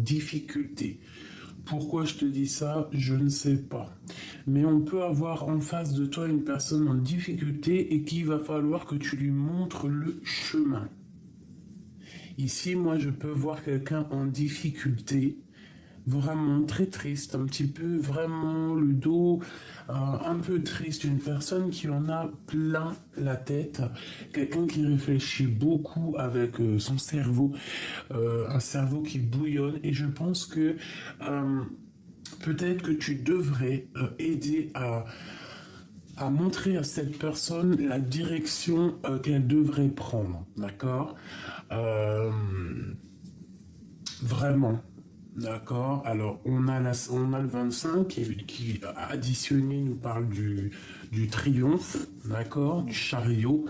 difficulté. Pourquoi je te dis ça, je ne sais pas. Mais on peut avoir en face de toi une personne en difficulté et qu'il va falloir que tu lui montres le chemin. Ici, moi, je peux voir quelqu'un en difficulté, vraiment très triste, un petit peu vraiment le dos un peu triste, une personne qui en a plein la tête, quelqu'un qui réfléchit beaucoup avec son cerveau, un cerveau qui bouillonne et je pense que peut-être que tu devrais aider à montrer à cette personne la direction qu'elle devrait prendre, d'accord. Euh, Vraiment. D'accord. Alors, on a le 25 qui additionné nous parle du triomphe, d'accord, du chariot.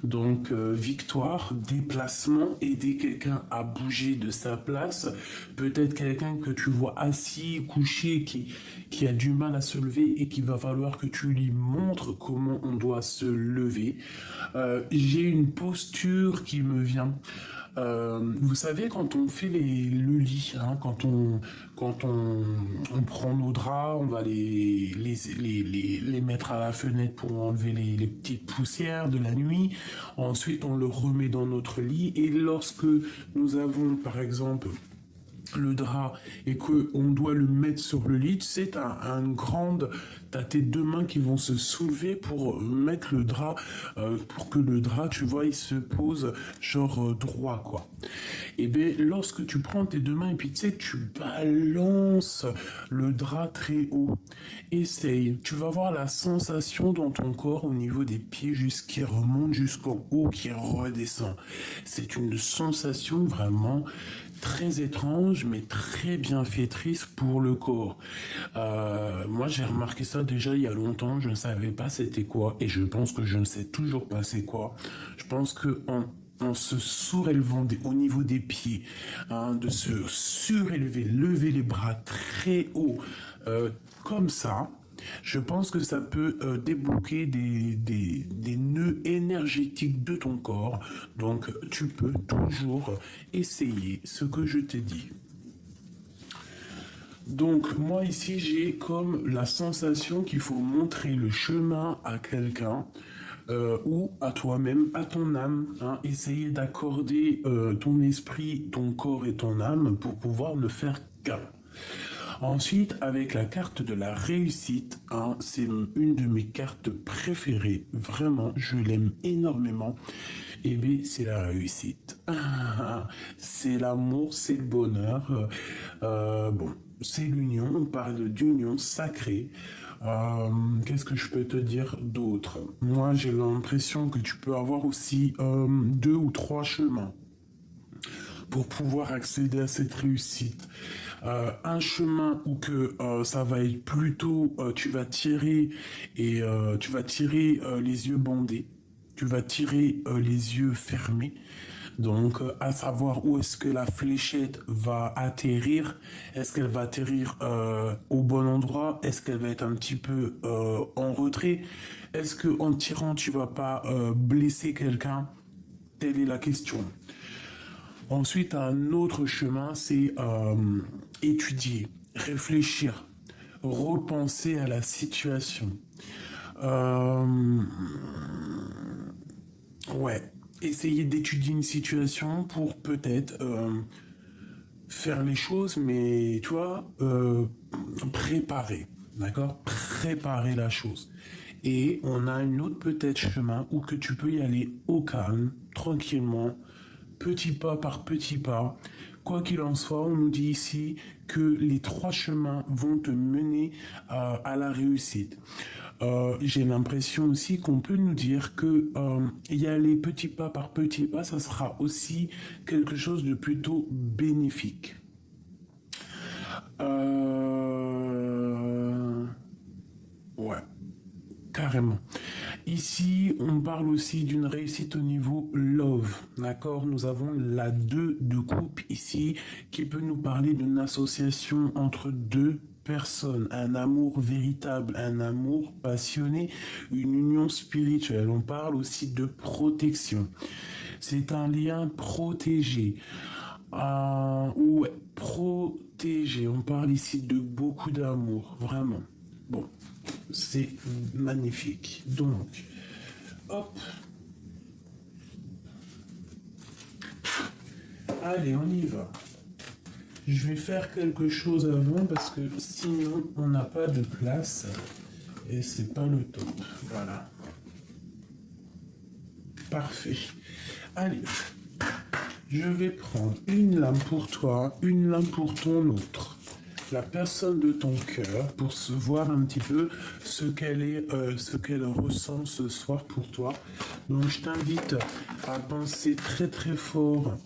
Donc, victoire, déplacement, aider quelqu'un à bouger de sa place. Peut-être quelqu'un que tu vois assis, couché, qui a du mal à se lever et qu'il va falloir que tu lui montres comment on doit se lever. J'ai une posture qui me vient. Vous savez, quand on fait le lit, hein, on prend nos draps, on va les mettre à la fenêtre pour enlever les petites poussières de la nuit. Ensuite, on le remet dans notre lit. Et lorsque nous avons, par exemple, le drap et que on doit le mettre sur le lit, c'est t'as tes deux mains qui vont se soulever pour mettre le drap, pour que le drap, tu vois, il se pose genre droit, quoi. Et bien, lorsque tu prends tes deux mains et puis tu sais, tu balances le drap très haut, essaye, tu vas voir la sensation dans ton corps au niveau des pieds qui remonte jusqu'en haut, qui redescend. C'est une sensation vraiment très étrange, mais très bienfaitrice pour le corps. Moi, j'ai remarqué ça déjà il y a longtemps, je ne savais pas c'était quoi, et je pense que je ne sais toujours pas c'est quoi. Je pense que en se surélevant au niveau des pieds, hein, de se surélever, lever les bras très haut, comme ça, je pense que ça peut débloquer des nœuds énergétiques de ton corps. Donc, tu peux toujours essayer ce que je t'ai dit. Donc, moi ici, j'ai comme la sensation qu'il faut montrer le chemin à quelqu'un ou à toi-même, à ton âme. Hein, essayer d'accorder ton esprit, ton corps et ton âme pour pouvoir ne faire qu'un. Ensuite, avec la carte de la réussite, hein, c'est une de mes cartes préférées. Vraiment, je l'aime énormément. Et bien, c'est la réussite. C'est l'amour, c'est le bonheur. Bon, c'est l'union. On parle d'union sacrée. Qu'est-ce que je peux te dire d'autre? Moi, j'ai l'impression que tu peux avoir aussi deux ou trois chemins pour pouvoir accéder à cette réussite. Un chemin où que ça va être plutôt, tu vas tirer les yeux bandés, tu vas tirer les yeux fermés. Donc, à savoir où est-ce que la fléchette va atterrir. Est-ce qu'elle va atterrir au bon endroit? Est-ce qu'elle va être un petit peu en retrait? Est-ce que en tirant, tu vas pas blesser quelqu'un? Telle est la question. Ensuite, un autre chemin, c'est étudier, réfléchir, repenser à la situation. Euh, ouais, essayer d'étudier une situation pour peut-être faire les choses, mais tu vois, préparer, d'accord? Préparer la chose. Et on a une autre peut-être chemin où que tu peux y aller au calme, tranquillement, petit pas par petit pas. Quoi qu'il en soit, on nous dit ici que les trois chemins vont te mener à la réussite. J'ai l'impression aussi qu'on peut nous dire que y aller petit pas par petit pas, ça sera aussi quelque chose de plutôt bénéfique. Euh... Ouais, carrément. Ici, on parle aussi d'une réussite au niveau love, d'accord? Nous avons la 2 de coupe ici qui peut nous parler d'une association entre deux personnes, un amour véritable, un amour passionné, une union spirituelle. On parle aussi de protection. C'est un lien protégé. Ouais, protégé. On parle ici de beaucoup d'amour, vraiment. Bon, c'est magnifique. Donc, hop. Allez, on y va. Je vais faire quelque chose avant parce que sinon on n'a pas de place et c'est pas le top. Voilà. Parfait. Allez, je vais prendre une lame pour toi, une lame pour ton autre. La personne de ton cœur pour se voir un petit peu ce qu'elle est, ce qu'elle ressent ce soir pour toi. Donc je t'invite à penser très très fort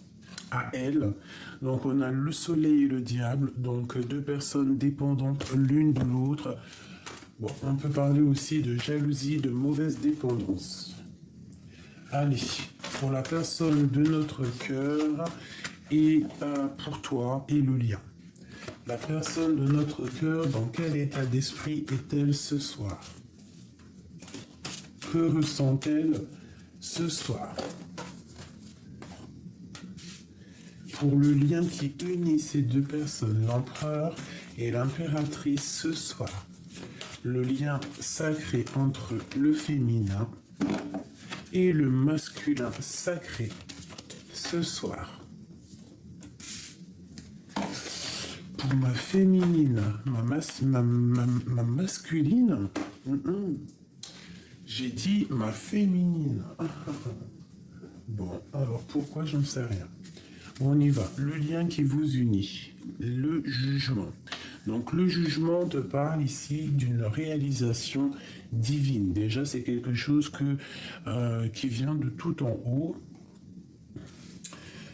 à elle. Donc on a le soleil et le diable, donc deux personnes dépendantes l'une de l'autre. Bon, on peut parler aussi de jalousie, de mauvaise dépendance. Allez, pour la personne de notre cœur et pour toi et le lien. La personne de notre cœur, dans quel état d'esprit est-elle ce soir? Que ressent-elle ce soir? Pour le lien qui unit ces deux personnes, l'empereur et l'impératrice ce soir, le lien sacré entre le féminin et le masculin sacré ce soir. Pour ma féminine, ma masculine, j'ai dit ma féminine. Bon, alors pourquoi j'en sais rien. On y va. Le lien qui vous unit, le jugement. Donc le jugement te parle ici d'une réalisation divine. Déjà, c'est quelque chose qui vient de tout en haut.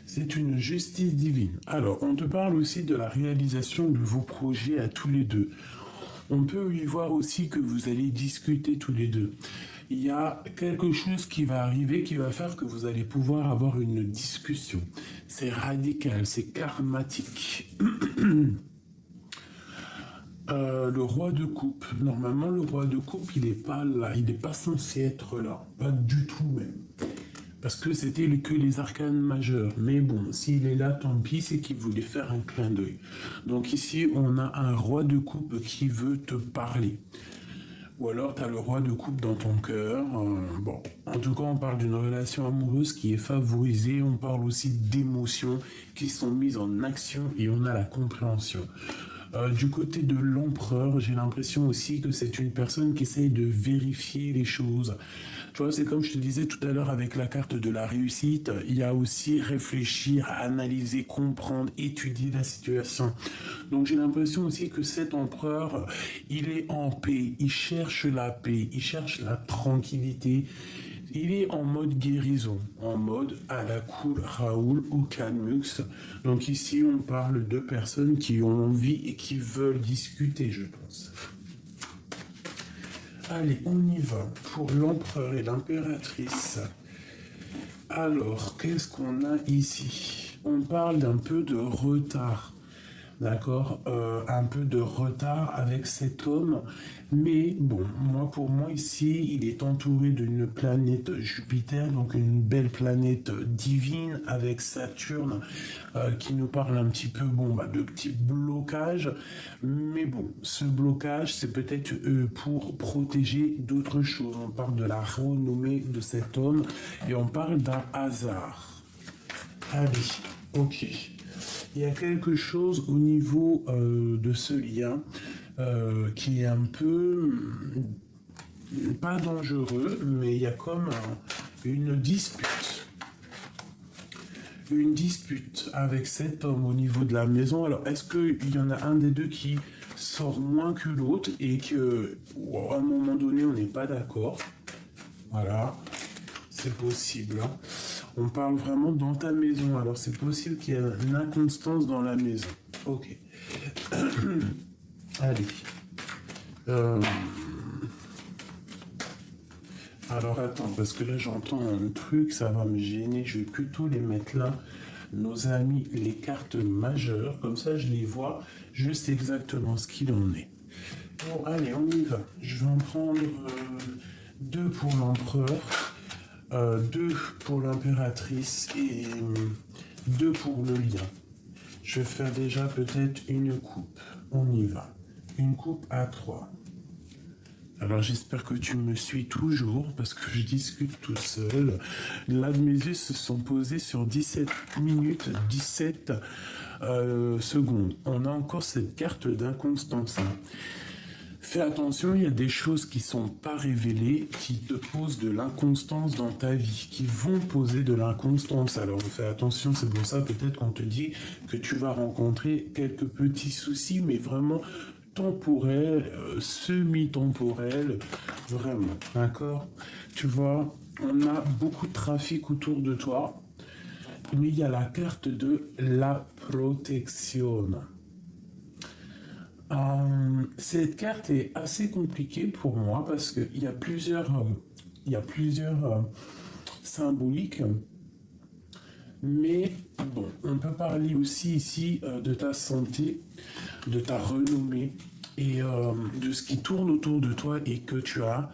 C'est une justice divine. Alors, on te parle aussi de la réalisation de vos projets à tous les deux. On peut y voir aussi que vous allez discuter tous les deux. Il y a quelque chose qui va arriver qui va faire que vous allez pouvoir avoir une discussion. C'est radical, c'est karmatique. Le roi de coupe. Normalement, le roi de coupe, il n'est pas là. Il n'est pas censé être là. Pas du tout même. Parce que c'était que les arcanes majeurs. Mais bon, s'il est là, tant pis, c'est qu'il voulait faire un clin d'œil. Donc ici, on a un roi de coupe qui veut te parler. Ou alors, tu as le roi de coupe dans ton cœur. Bon, en tout cas, on parle d'une relation amoureuse qui est favorisée. On parle aussi d'émotions qui sont mises en action et on a la compréhension. Du côté de l'empereur, j'ai l'impression aussi que c'est une personne qui essaye de vérifier les choses. Tu vois, c'est comme je te disais tout à l'heure avec la carte de la réussite, il y a aussi réfléchir, analyser, comprendre, étudier la situation. Donc j'ai l'impression aussi que cet empereur, il est en paix, il cherche la paix, il cherche la tranquillité. Il est en mode guérison, en mode à la cool Raoul ou Calmux. Donc ici, on parle de personnes qui ont envie et qui veulent discuter, je pense. Allez, on y va pour l'empereur et l'impératrice. Alors, qu'est-ce qu'on a ici? On parle d'un peu de retard. D'accord, un peu de retard avec cet homme, mais bon, pour moi ici, il est entouré d'une planète Jupiter, donc une belle planète divine avec Saturne qui nous parle un petit peu, de petits blocages, mais bon, ce blocage, c'est peut-être pour protéger d'autres choses. On parle de la renommée de cet homme et on parle d'un hasard. Allez, ok. Il y a quelque chose au niveau de ce lien qui est un peu, pas dangereux, mais il y a comme une dispute. Une dispute avec cet homme au niveau de la maison. Alors, est-ce qu'il y en a un des deux qui sort moins que l'autre et qu'à un moment donné, on n'est pas d'accord? Voilà, c'est possible. Hein. On parle vraiment dans ta maison. Alors, c'est possible qu'il y ait une inconstance dans la maison. Ok. Allez. Alors, attends, parce que là, j'entends un truc, ça va me gêner. Je vais plutôt les mettre là. Nos amis, les cartes majeures. Comme ça, je les vois. Je sais exactement ce qu'il en est. Bon, allez, on y va. Je vais en prendre 2 pour l'empereur. 2 pour l'impératrice et 2 pour le lien. Je vais faire déjà peut-être une coupe. On y va. Une coupe à 3. Alors j'espère que tu me suis toujours parce que je discute tout seul. Là, mes yeux se sont posés sur 17 minutes, 17 secondes. On a encore cette carte d'inconstance. Fais attention, il y a des choses qui sont pas révélées, qui te posent de l'inconstance dans ta vie, qui vont poser de l'inconstance. Alors fais attention, c'est pour ça peut-être qu'on te dit que tu vas rencontrer quelques petits soucis, mais vraiment temporels, semi-temporels, vraiment, d'accord? Tu vois, on a beaucoup de trafic autour de toi, mais il y a la carte de la protection. Cette carte est assez compliquée pour moi parce qu'il y a plusieurs symboliques, mais bon, on peut parler aussi ici de ta santé, de ta renommée et de ce qui tourne autour de toi et que tu as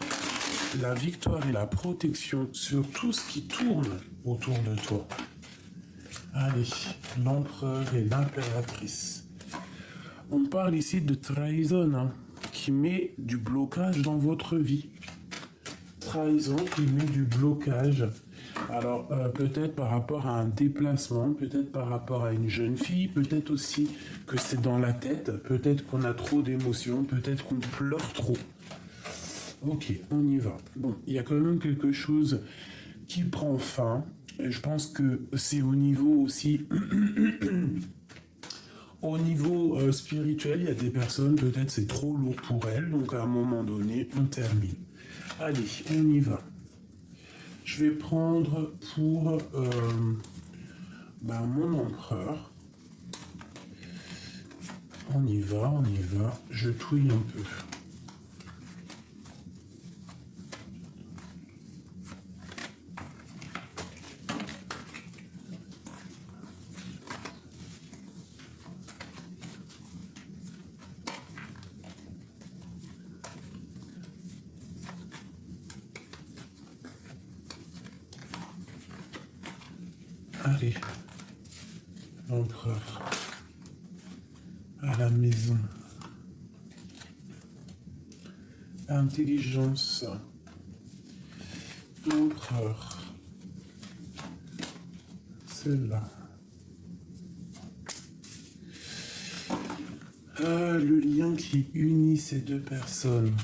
la victoire et la protection sur tout ce qui tourne autour de toi. Allez, l'empereur et l'impératrice. On parle ici de trahison, hein, qui met du blocage dans votre vie. Trahison qui met du blocage. Alors, peut-être par rapport à un déplacement, peut-être par rapport à une jeune fille, peut-être aussi que c'est dans la tête, peut-être qu'on a trop d'émotions, peut-être qu'on pleure trop. Ok, on y va. Bon, il y a quand même quelque chose qui prend fin. Et je pense que c'est au niveau aussi... Au niveau spirituel, il y a des personnes, peut-être c'est trop lourd pour elles, donc à un moment donné, on termine. Allez, on y va. Je vais prendre pour mon empereur. On y va, je touille un peu. Allez, l'empereur, à la maison. Intelligence, l'empereur, celle-là. Le lien qui unit ces deux personnes.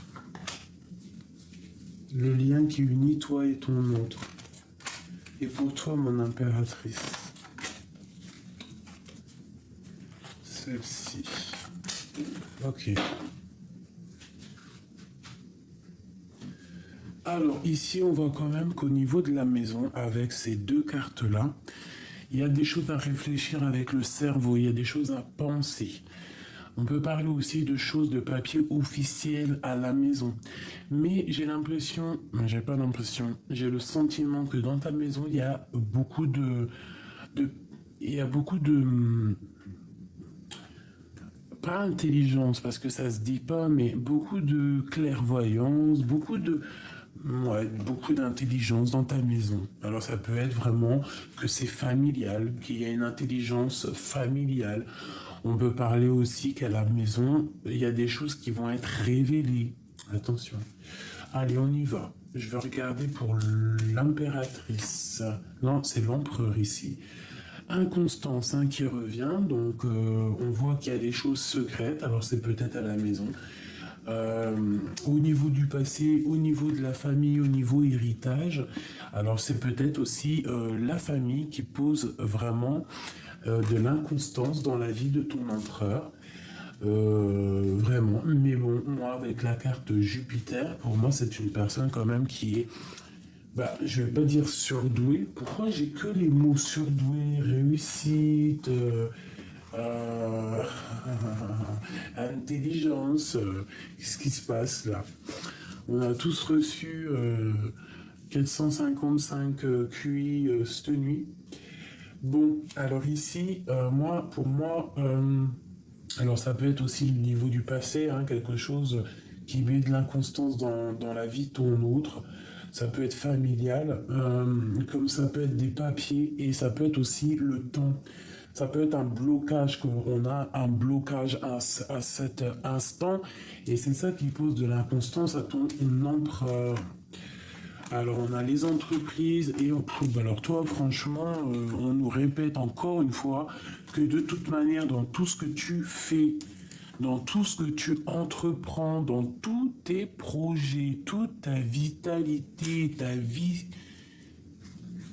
Le lien qui unit toi et ton autre. Et pour toi, mon impératrice, celle-ci. Ok. Alors ici, on voit quand même qu'au niveau de la maison, avec ces deux cartes-là, il y a des choses à réfléchir avec le cerveau, il y a des choses à penser. On peut parler aussi de choses de papier officiel à la maison. Mais j'ai j'ai le sentiment que dans ta maison, il y a beaucoup pas intelligence, parce que ça se dit pas, mais beaucoup de clairvoyance, beaucoup d'intelligence dans ta maison. Alors ça peut être vraiment que c'est familial, qu'il y a une intelligence familiale. On peut parler aussi qu'à la maison, il y a des choses qui vont être révélées. Attention. Allez, on y va. Je vais regarder pour l'impératrice. Non, c'est l'empereur ici. Inconstance qui revient, donc on voit qu'il y a des choses secrètes, alors c'est peut-être à la maison. Au niveau du passé, au niveau de la famille, au niveau héritage, alors c'est peut-être aussi la famille qui pose vraiment de l'inconstance dans la vie de ton empereur. Vraiment, mais bon, moi avec la carte Jupiter, pour moi c'est une personne quand même qui est, je vais pas dire surdouée. Pourquoi j'ai que les mots surdoué, réussite, intelligence, qu'est-ce qui se passe là? On a tous reçu 455 QI cette nuit. Bon, alors ici, pour moi, alors ça peut être aussi le niveau du passé, quelque chose qui met de l'inconstance dans la vie de ton autre. Ça peut être familial, comme ça peut être des papiers, et ça peut être aussi le temps. Ça peut être un blocage qu'on a, un blocage à cet instant. Et c'est ça qui pose de l'inconstance à ton empereur. Alors, on a les entreprises et on trouve. Alors, toi, franchement, on nous répète encore une fois que de toute manière, dans tout ce que tu fais, dans tout ce que tu entreprends, dans tous tes projets, toute ta vitalité,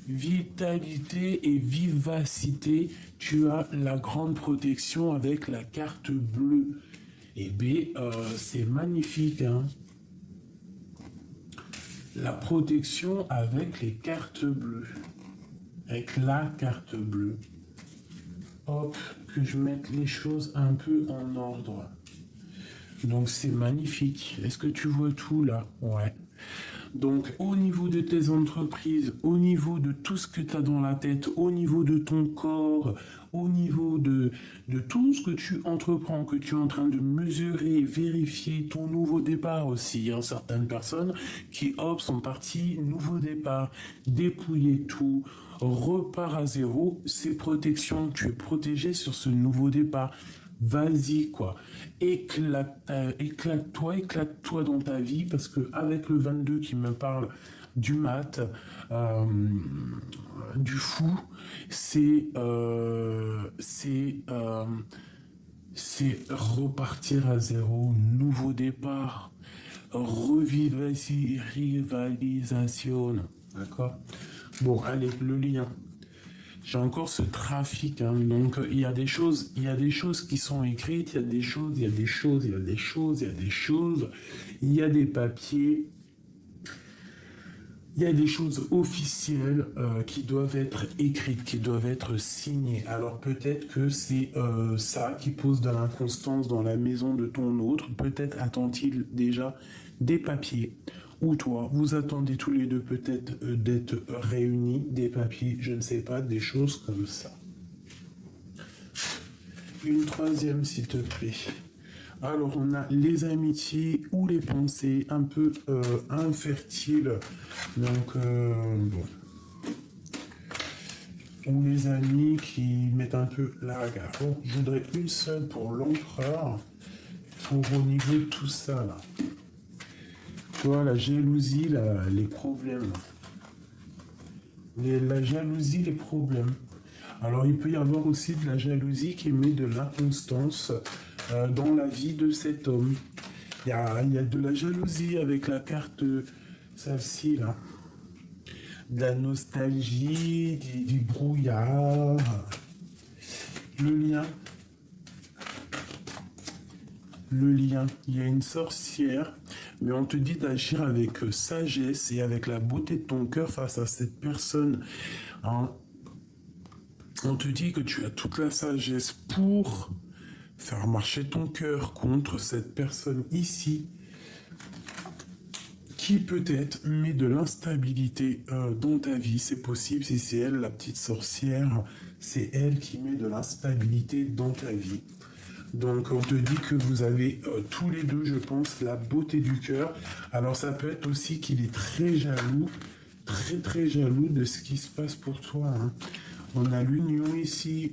vitalité et vivacité, tu as la grande protection avec la carte bleue. Et B, c'est magnifique, hein. La protection avec les cartes bleues. Avec la carte bleue. Hop, que je mette les choses un peu en ordre. Donc c'est magnifique. Est-ce que tu vois tout là? Ouais. Donc au niveau de tes entreprises, au niveau de tout ce que tu as dans la tête, au niveau de ton corps, au niveau de tout ce que tu entreprends, que tu es en train de mesurer, vérifier ton nouveau départ aussi. Il y a certaines personnes qui, hop, sont parties, nouveau départ, dépouiller tout, repart à zéro, c'est protection, tu es protégé sur ce nouveau départ. Vas-y, quoi. Éclate-toi dans ta vie, parce que avec le 22 qui me parle du mat, euh, du fou, c'est repartir à zéro, nouveau départ, rivalisation. D'accord? Bon, allez, le lien. J'ai encore ce trafic, hein. Donc il y a des choses qui sont écrites, il y a des choses, il y a des choses, il y a des choses, il y a des choses, il y a des papiers, il y a des choses officielles qui doivent être écrites, qui doivent être signées. Alors peut-être que c'est ça qui pose de l'inconstance dans la maison de ton autre. Peut-être attend-il déjà des papiers. Ou toi, vous attendez tous les deux peut-être d'être réunis, des papiers, je ne sais pas, des choses comme ça. Une troisième, s'il te plaît. Alors, on a les amitiés ou les pensées un peu infertiles. Donc, bon. Ou les amis qui mettent un peu la regard. Bon, je voudrais une seule pour l'empereur. Pour au niveau de tout ça, là. Tu vois, la jalousie, les problèmes. La jalousie, les problèmes. Alors, il peut y avoir aussi de la jalousie qui met de l'inconstance dans la vie de cet homme. Il y a de la jalousie avec la carte, celle-ci, là. De la nostalgie, du brouillard. Le lien. Le lien. Il y a une sorcière, mais on te dit d'agir avec sagesse et avec la beauté de ton cœur face à cette personne. Hein. On te dit que tu as toute la sagesse pour faire marcher ton cœur contre cette personne ici qui peut-être met de l'instabilité dans ta vie. C'est possible si c'est elle, la petite sorcière, c'est elle qui met de l'instabilité dans ta vie. Donc on te dit que vous avez tous les deux, je pense, la beauté du cœur. Alors ça peut être aussi qu'il est très jaloux, très très jaloux de ce qui se passe pour toi. Hein. On a l'union ici,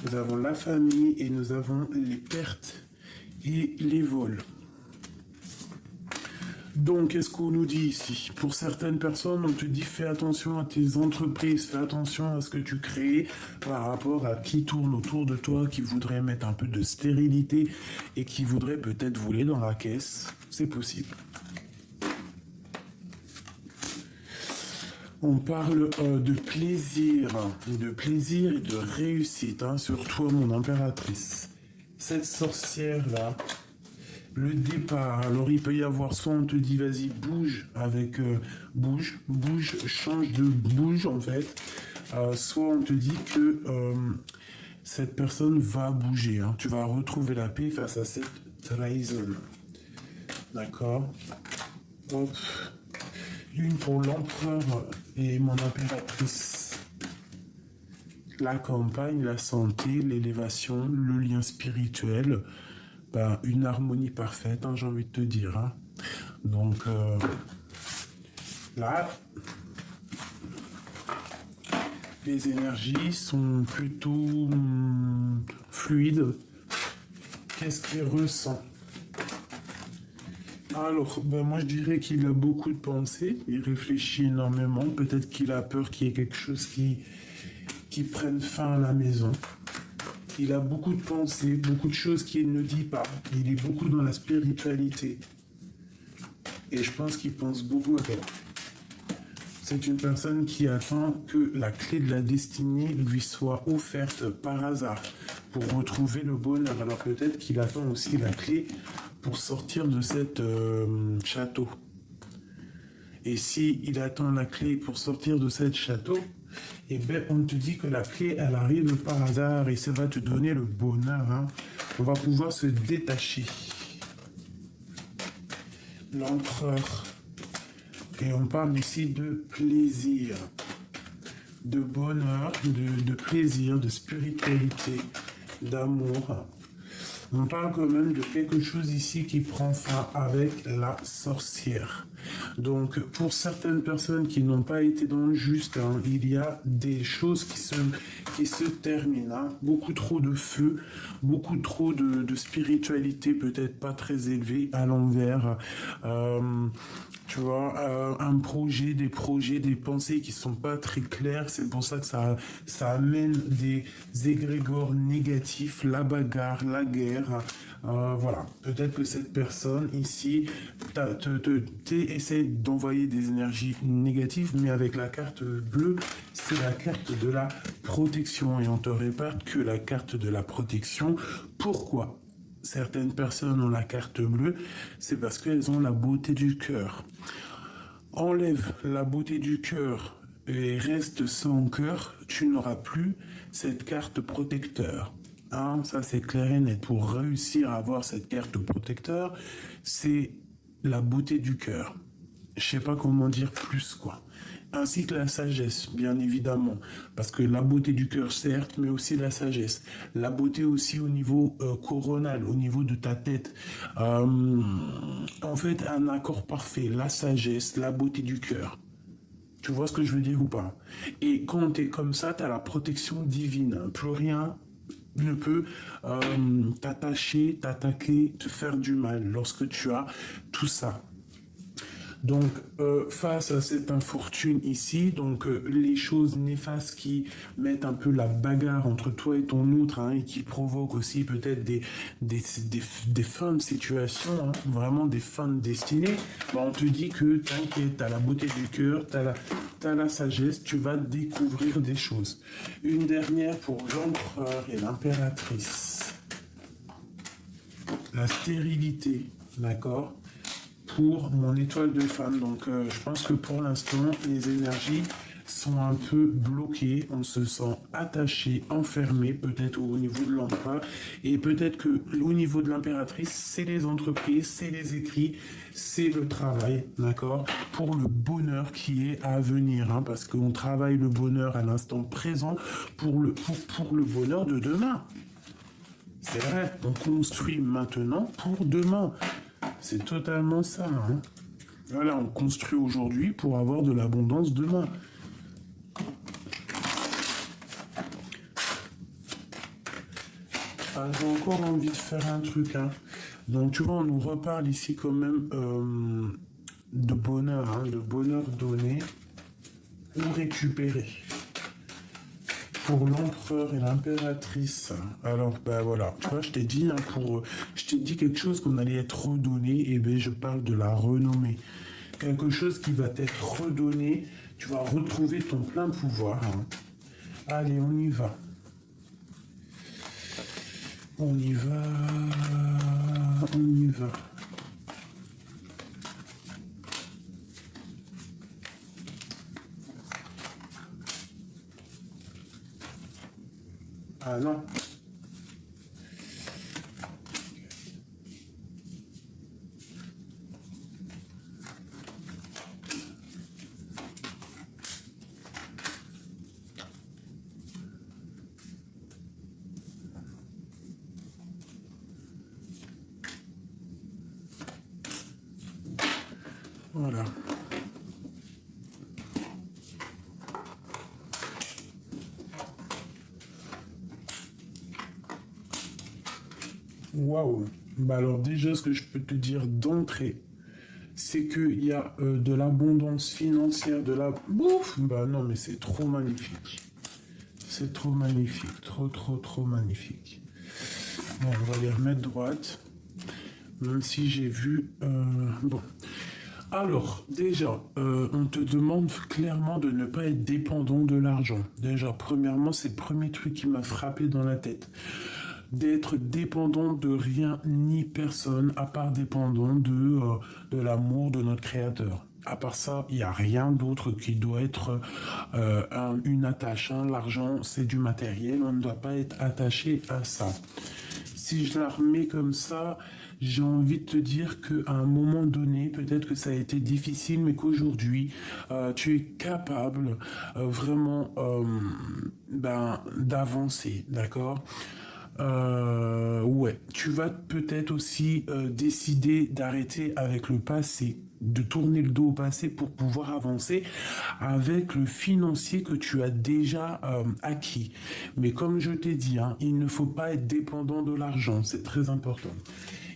nous avons la famille et nous avons les pertes et les vols. Donc, qu'est-ce qu'on nous dit ici? Pour certaines personnes, on te dit fais attention à tes entreprises, fais attention à ce que tu crées par rapport à qui tourne autour de toi, qui voudrait mettre un peu de stérilité et qui voudrait peut-être voler dans la caisse. C'est possible. On parle de plaisir et de réussite, hein, sur toi, mon impératrice. Cette sorcière-là, le départ, alors il peut y avoir soit on te dit vas-y bouge avec bouge, change de bouge en fait, soit on te dit que cette personne va bouger, hein. Tu vas retrouver la paix face à cette trahison. D'accord. Hop. Une pour l'empereur et mon impératrice. La campagne, la santé, l'élévation, le lien spirituel. Ben, une harmonie parfaite, hein, j'ai envie de te dire. Hein. Donc, là, Les énergies sont plutôt fluides. Qu'est-ce qu'il ressent? Alors, ben moi je dirais qu'il a beaucoup de pensées, il réfléchit énormément, peut-être qu'il a peur qu'il y ait quelque chose qui prenne fin à la maison. Il a beaucoup de pensées, beaucoup de choses qu'il ne dit pas. Il est beaucoup dans la spiritualité. Et je pense qu'il pense beaucoup à toi. C'est une personne qui attend que la clé de la destinée lui soit offerte par hasard pour retrouver le bonheur. Alors peut-être qu'il attend aussi la clé pour sortir de cette château. Et si il attend la clé pour sortir de cette château, eh bien, on te dit que la clé, elle arrive par hasard et ça va te donner le bonheur. Hein. On va pouvoir se détacher. L'empereur. Et on parle ici de plaisir, de bonheur, de plaisir, de spiritualité, d'amour. On parle quand même de quelque chose ici qui prend fin avec la sorcière. Donc, pour certaines personnes qui n'ont pas été dans le juste, hein, il y a des choses qui se terminent. Hein. Beaucoup trop de feu, beaucoup trop de spiritualité peut-être pas très élevée à l'envers. Tu vois, un projet, des pensées qui sont pas très claires. C'est pour ça que ça amène des égrégores négatifs, la bagarre, la guerre. Voilà. Peut-être que cette personne ici essaie d'envoyer des énergies négatives, mais avec la carte bleue, c'est la carte de la protection. Et on te répète que la carte de la protection. Pourquoi certaines personnes ont la carte bleue? C'est parce qu'elles ont la beauté du cœur. Enlève la beauté du cœur et reste sans cœur, tu n'auras plus cette carte protecteur. Hein, ça c'est clair et net. Pour réussir à avoir cette carte protecteur, c'est la beauté du cœur. Je sais pas comment dire plus quoi. Ainsi que la sagesse, bien évidemment. Parce que la beauté du cœur, certes, mais aussi la sagesse. La beauté aussi au niveau coronal, au niveau de ta tête. En fait, un accord parfait. La sagesse, la beauté du cœur. Tu vois ce que je veux dire ou pas? Et quand tu es comme ça, tu as la protection divine. Plus rien ne peut t'attacher, t'attaquer, te faire du mal lorsque tu as tout ça. Donc, face à cette infortune ici, donc les choses néfastes qui mettent un peu la bagarre entre toi et ton autre, hein, et qui provoquent aussi peut-être des fins de situation, hein, vraiment des fins de destinée, bah, on te dit que t'inquiète, t'as la beauté du cœur, t'as la sagesse, tu vas découvrir des choses. Une dernière pour l'empereur et l'impératrice. La stérilité, d'accord ? Pour mon étoile de femme. Donc je pense que pour l'instant, les énergies sont un peu bloquées. On se sent attaché, enfermé, peut-être au niveau de l'empereur. Et peut-être que au niveau de l'impératrice, c'est les entreprises, c'est les écrits, c'est le travail, d'accord? Pour le bonheur qui est à venir. Hein, parce qu'on travaille le bonheur à l'instant présent pour le bonheur de demain. C'est vrai, on construit maintenant pour demain. C'est totalement ça. Hein. Voilà, on construit aujourd'hui pour avoir de l'abondance demain. Ah, j'ai encore envie de faire un truc. Hein. Donc, tu vois, on nous reparle ici quand même de bonheur, hein, de bonheur donné ou récupéré. Pour l'empereur et l'impératrice. Alors, ben voilà, tu vois, je t'ai dit, hein, je t'ai dit quelque chose qu'on allait être redonné, et ben je parle de la renommée. Quelque chose qui va t'être redonné, tu vas retrouver ton plein pouvoir. Hein. Allez, on y va. On y va. On y va. Ah non. Voilà. Waouh. Bah alors déjà, ce que je peux te dire d'entrée, c'est qu'il y a de l'abondance financière, de la bouffe. Bah non, mais c'est trop magnifique. C'est trop magnifique, trop, trop, trop magnifique. Bon, on va les remettre droite, même si j'ai vu... bon. Alors, déjà, on te demande clairement de ne pas être dépendant de l'argent. Déjà, premièrement, c'est le premier truc qui m'a frappé dans la tête. D'être dépendant de rien ni personne, à part dépendant de l'amour de notre Créateur. À part ça, il n'y a rien d'autre qui doit être une attache. Hein. L'argent, c'est du matériel, on ne doit pas être attaché à ça. Si je la remets comme ça, j'ai envie de te dire qu'à un moment donné, peut-être que ça a été difficile, mais qu'aujourd'hui, tu es capable vraiment d'avancer, d'accord. Ouais, tu vas peut-être aussi décider d'arrêter avec le passé, de tourner le dos au passé pour pouvoir avancer avec le financier que tu as déjà acquis. Mais comme je t'ai dit, hein, il ne faut pas être dépendant de l'argent, c'est très important.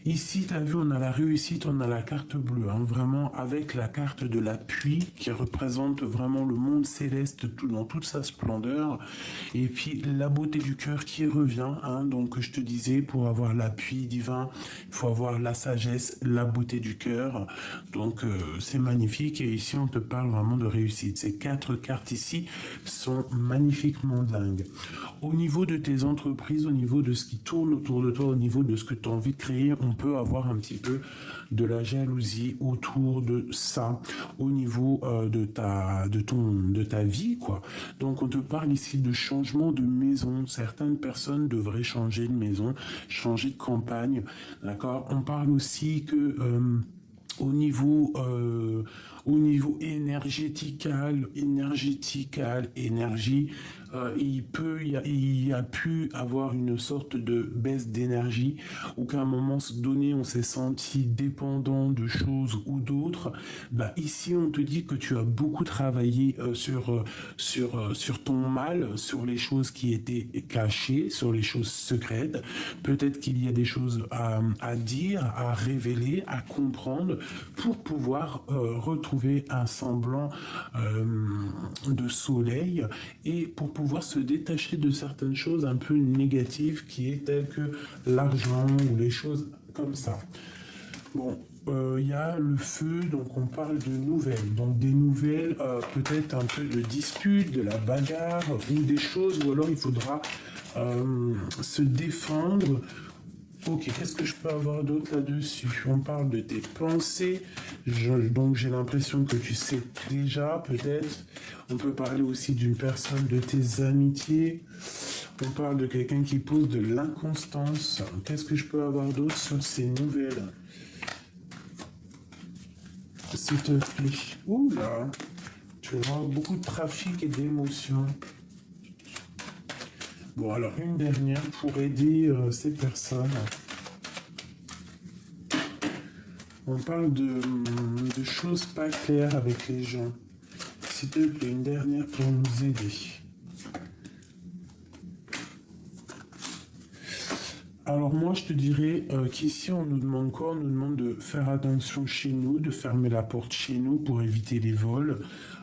Ici, tu as vu, on a la réussite, on a la carte bleue, hein, vraiment avec la carte de l'appui qui représente vraiment le monde céleste tout, dans toute sa splendeur. Et puis la beauté du cœur qui revient, hein, donc je te disais, pour avoir l'appui divin, il faut avoir la sagesse, la beauté du cœur. Donc c'est magnifique et ici on te parle vraiment de réussite. Ces quatre cartes ici sont magnifiquement dingues. Au niveau de tes entreprises, au niveau de ce qui tourne autour de toi, au niveau de ce que tu as envie de créer, on peut avoir un petit peu de la jalousie autour de ça, au niveau de ta vie, quoi. Donc on te parle ici de changement de maison. Certaines personnes devraient changer de maison, changer de campagne, d'accord. On parle aussi que au niveau énergie, il y a pu avoir une sorte de baisse d'énergie, ou qu'à un moment donné, on s'est senti dépendant de choses ou d'autres. Bah, ici, on te dit que tu as beaucoup travaillé sur ton mal, sur les choses qui étaient cachées, sur les choses secrètes. Peut-être qu'il y a des choses à dire, à révéler, à comprendre pour pouvoir retrouver un semblant de soleil et pour pouvoir se détacher de certaines choses un peu négatives qui est telles que l'argent ou les choses comme ça. Bon, il y a le feu, donc on parle de nouvelles. Donc des nouvelles, peut-être un peu de dispute, de la bagarre ou des choses, ou alors il faudra se défendre. Ok, qu'est-ce que je peux avoir d'autre là-dessus? On parle de tes pensées, donc j'ai l'impression que tu sais déjà, peut-être. On peut parler aussi d'une personne de tes amitiés. On parle de quelqu'un qui pose de l'inconstance. Qu'est-ce que je peux avoir d'autre sur ces nouvelles? S'il te plaît. Ouh là, tu vois, beaucoup de trafic et d'émotions. Bon, alors une dernière pour aider ces personnes. On parle de choses pas claires avec les gens. S'il te plaît, une dernière pour nous aider. Alors moi, je te dirais qu'ici, on nous demande quoi? On nous demande de faire attention chez nous, de fermer la porte chez nous pour éviter les vols.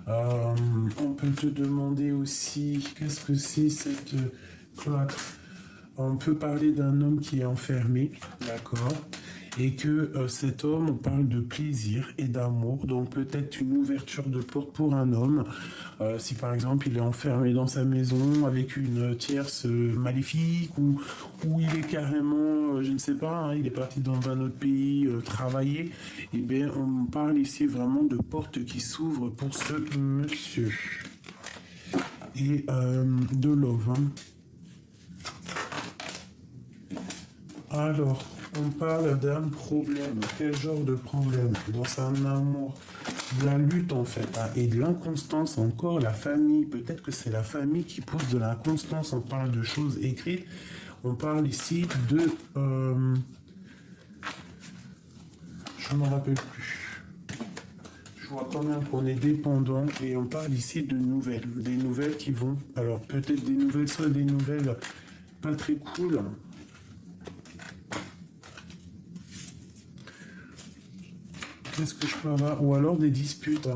On peut te demander aussi, qu'est-ce que c'est cette cloître? On peut parler d'un homme qui est enfermé, d'accord? Et que cet homme, on parle de plaisir et d'amour, donc peut-être une ouverture de porte pour un homme. Si par exemple il est enfermé dans sa maison avec une tierce maléfique, ou il est carrément, je ne sais pas, hein, il est parti dans un autre pays travailler, et bien on parle ici vraiment de portes qui s'ouvrent pour ce monsieur. Et de love, hein. Alors, on parle d'un problème. Quel genre de problème? Dans un amour, de la lutte en fait, hein, et de l'inconstance encore, la famille. Peut-être que c'est la famille qui pose de l'inconstance. On parle de choses écrites. On parle ici de... je ne me rappelle plus. Je vois quand même qu'on est dépendant et on parle ici de nouvelles. Des nouvelles qui vont... Alors peut-être des nouvelles, soit des nouvelles pas très cool, Qu'est-ce que je peux avoir? Ou alors des disputes. Hein.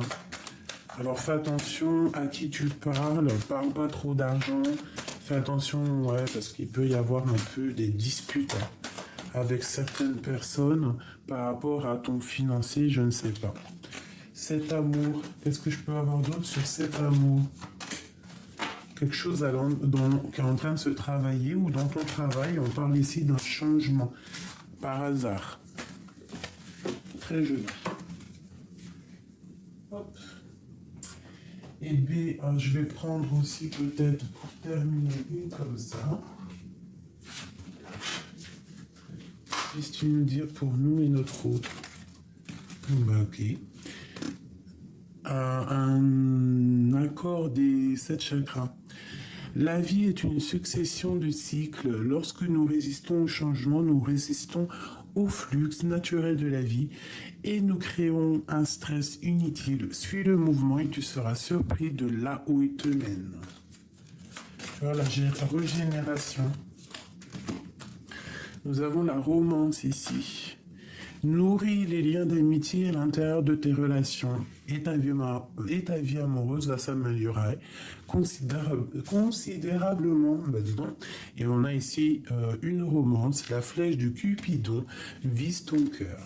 Alors fais attention à qui tu parles, parle pas trop d'argent. Fais attention, ouais, parce qu'il peut y avoir un peu des disputes avec certaines personnes par rapport à ton financier, je ne sais pas. Cet amour, qu'est-ce que je peux avoir d'autre sur cet amour? Quelque chose qui est en train de se travailler ou dans ton travail, on parle ici d'un changement par hasard. Très joli. Hop. Et B, je vais prendre aussi peut-être pour terminer une comme ça. Qu'est-ce que tu nous dire pour nous et notre autre? Bah, ok. Un accord des 7 chakras. La vie est une succession de cycles. Lorsque nous résistons au changement, nous résistons au flux naturel de la vie et nous créons un stress inutile. Suis le mouvement et tu seras surpris de là où il te mène. Tu vois, la régénération. Nous avons la romance ici. Nourris les liens d'amitié à l'intérieur de tes relations et ta vie amoureuse va s'améliorer considérablement. Bah, dis donc. Et on a ici une romance, la flèche du Cupidon vise ton cœur.